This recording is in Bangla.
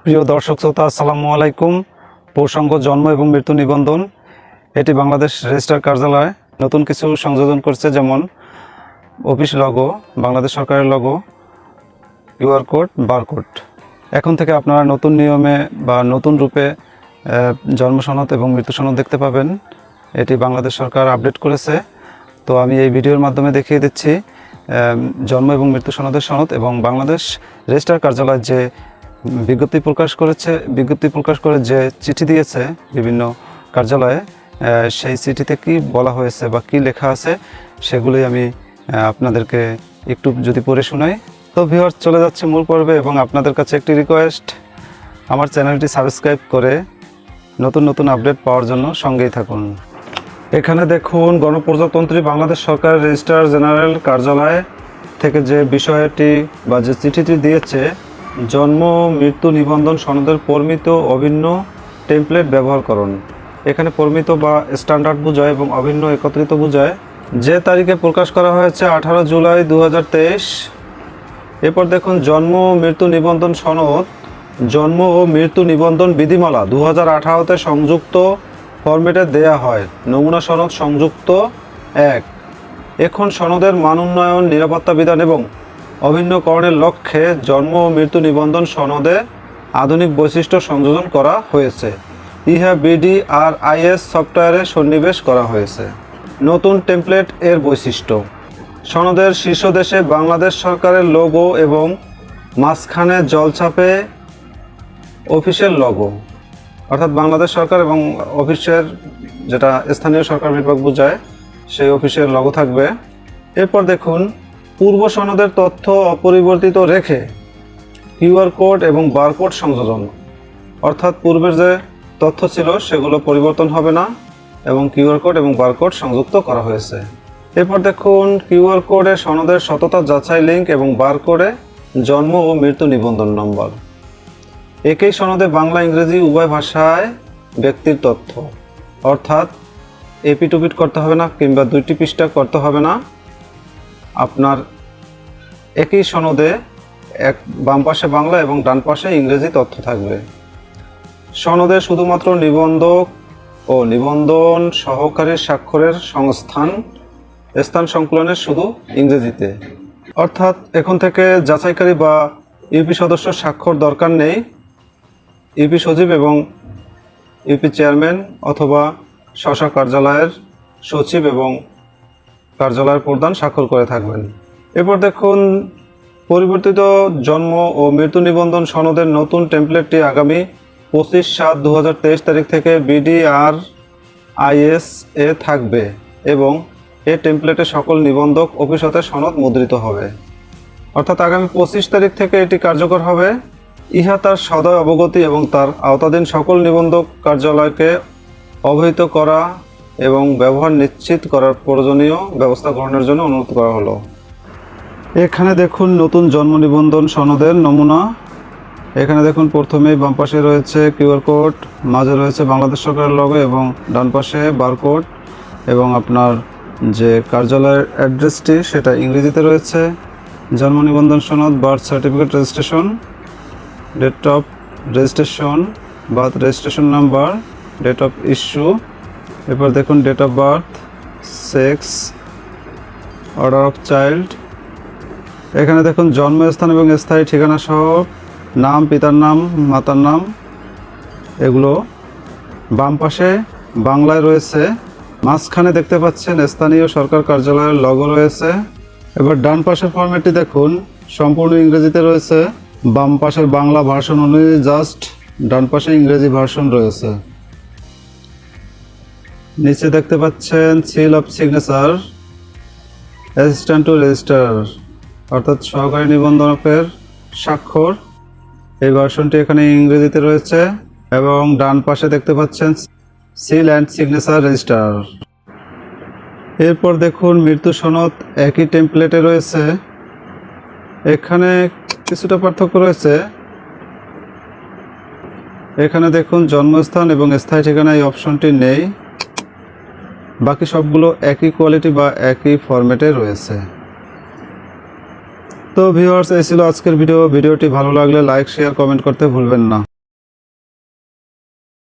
প্রিয় দর্শক শ্রোতা, আসসালামু আলাইকুম। পৌরসংঘ জন্ম এবং মৃত্যু নিবন্ধন এটি বাংলাদেশ রেজিস্ট্রার কার্যালয় নতুন কিছু সংযোজন করছে, যেমন অফিস লগো, বাংলাদেশ সরকারের লগো, কিউআর কোড, বারকোড। এখন থেকে আপনারা নতুন নিয়মে বা নতুন রূপে জন্ম সনদ এবং মৃত্যু সনদ দেখতে পাবেন। এটি বাংলাদেশ সরকার আপডেট করেছে। তো আমি এই ভিডিওর মাধ্যমে দেখিয়ে দিচ্ছি জন্ম এবং মৃত্যু সনদের সনদ এবং বাংলাদেশ রেজিস্ট্রার কার্যালয় যে বিজ্ঞপ্তি প্রকাশ করে যে চিঠি দিয়েছে বিভিন্ন কার্যালয়ে, সেই চিঠিতে কি বলা হয়েছে বা কি লেখা আছে সেগুলোই আমি আপনাদেরকে একটু যদি পড়ে শোনাই। তো ভিউয়ার্স, চলে যাচ্ছে মূল পর্বে এবং আপনাদের কাছে একটি রিকোয়েস্ট, আমার চ্যানেলটি সাবস্ক্রাইব করে নতুন নতুন আপডেট পাওয়ার জন্য সঙ্গেই থাকুন। এখানে দেখুন, গণপ্রজাতন্ত্রী বাংলাদেশ সরকারের রেজিস্ট্রার জেনারেল কার্যালয় থেকে যে বিষয়টি বা যে চিঠিটি দিয়েছে, জন্ম মৃত্যু নিবন্ধন সনদের পরিমিত অভিন্ন টেমপ্লেট ব্যবহার করুন। এখানে পরিমিত বা স্ট্যান্ডার্ড বোঝায় এবং অভিন্ন একত্রিত বোঝায়। যে তারিখে প্রকাশ করা হয়েছে 18 জুলাই 2023। এরপর দেখুন, জন্ম মৃত্যু নিবন্ধন সনদ, জন্ম ও মৃত্যু নিবন্ধন বিধিমালা 2018-তে সংযুক্ত ফরম্যাটে দেয়া হয়। নমুনা সনদ সংযুক্ত 1। এখন সনদের মান উন্নয়ন, নিরাপত্তা বিধান এবং অভিন্নকরণের লক্ষ্যে জন্ম ও মৃত্যু নিবন্ধন সনদে আধুনিক বৈশিষ্ট্য সংযোজন করা হয়েছে। ইহা BDRIS সফটওয়্যারে সন্নিবেশ করা হয়েছে। নতুন টেমপ্লেট এর বৈশিষ্ট্য: সনদের শীর্ষদেশে বাংলাদেশ সরকারের লোগো এবং মাঝখানে জলছাপে অফিসের লোগো, অর্থাৎ বাংলাদেশ সরকার এবং অফিসের যেটা স্থানীয় সরকার বিভাগ বোঝায় সেই অফিসের লোগো থাকবে। এরপর দেখুন, পূর্ব সনদের তথ্য অপরিবর্তিত রেখে কিউআর কোড এবং বারকোড সংযোজন, অর্থাৎ পূর্বের যে তথ্য ছিল সেগুলো পরিবর্তন হবে না এবং কিউআর কোড এবং বারকোড সংযুক্ত করা হয়েছে। এরপর দেখুন, কিউআর কোডে সনদের সততা যাচাই লিঙ্ক এবং বারকোডে জন্ম ও মৃত্যু নিবন্ধন নম্বর। একই সনদে বাংলা ইংরেজি উভয় ভাষায় ব্যক্তির তথ্য, অর্থাৎ এপিটুপিট করতে হবে না কিংবা 2টি পৃষ্ঠা করতে হবে না। আপনার একই সনদে বাম পাশে বাংলা এবং ডান পাশে ইংরেজি তথ্য থাকবে। সনদে শুধুমাত্র নিবন্ধক ও নিবন্ধন সহকারীর স্বাক্ষরের স্থান সংকলনের শুধু ইংরেজিতে, অর্থাৎ এখন থেকে যাচাইকারী বা ইউপি সদস্য স্বাক্ষর দরকার নেই। ইউপি সচিব এবং ইউপি চেয়ারম্যান অথবা স্ব কার্যালয়ের সচিব এবং কার্যালয়ের প্রধান স্বাক্ষর করে থাকবেন। এরপর দেখুন, পরিবর্তিত জন্ম ও মৃত্যু নিবন্ধন সনদের নতুন টেমপ্লেটটি আগামী 25/7/2023 তারিখ থেকে BDRIS এ থাকবে এবং এই টেমপ্লেটে সকল নিবন্ধক অফিস হতে সনদ মুদ্রিত হবে, অর্থাৎ আগামী 25 তারিখ থেকে এটি কার্যকর হবে। ইহা তার সদয় অবগতি এবং তার আওতাধীন সকল নিবন্ধক কার্যালয়কে অবহিত করা এবং ব্যবহার নিশ্চিত করার প্রয়োজনীয় ব্যবস্থা গ্রহণের জন্য অনুরোধ করা হলো। এখানে দেখুন, নতুন জন্ম নিবন্ধন সনদের নমুনা। এখানে দেখুন, প্রথমেই বাম পাশে রয়েছে কিউআর কোড, মাঝে রয়েছে বাংলাদেশ সরকারের লোগো এবং ডান পাশে বারকোড এবং আপনার যে কার্যালয়ের অ্যাড্রেসটি সেটা ইংরেজিতে রয়েছে। জন্ম নিবন্ধন সনদ, birth certificate registration, date of registration, birth registration number, date of issue. এরপর দেখুন, date of birth, sex, order of child. এখানে দেখুন, জন্মস্থান এবং স্থায়ী ঠিকানা সহ নাম, পিতার নাম, মাতার নাম, এগুলো বাম পাশে বাংলায় রয়েছে। মাঝখানে দেখতে পাচ্ছেন স্থানীয় সরকার কার্যালয়ের লোগো রয়েছে। এবার ডান পাশের ফরম্যাটটি দেখুন, সম্পূর্ণ ইংরেজিতে রয়েছে। বাম পাশের বাংলা ভার্সন অনুযায়ী জাস্ট ডান পাশে ইংরেজি ভার্সন রয়েছে। নিচে দেখতে পাচ্ছেন seal of signature, assistant to register, অর্থাৎ সহকারী নিবন্ধকের স্বাক্ষর। এই ভার্সনটি এখানে ইংরেজিতে রয়েছে এবং ডান পাশে দেখতে পাচ্ছেন সিল অ্যান্ড সিগনেচার রেজিস্টার। এরপর দেখুন, মৃত্যু সনদ একই টেমপ্লেটে রয়েছে। এখানে কিছুটা পার্থক্য রয়েছে। এখানে দেখুন, জন্মস্থান এবং স্থায়ী ঠিকানা এই অপশনটি নেই, বাকি সবগুলো একই কোয়ালিটি বা একই ফরম্যাটে রয়েছে। তো ভিউয়ার্স, এই ছিল আজকের ভিডিওটি ভালো লাগলে লাইক, শেয়ার, কমেন্ট করতে ভুলবেন না।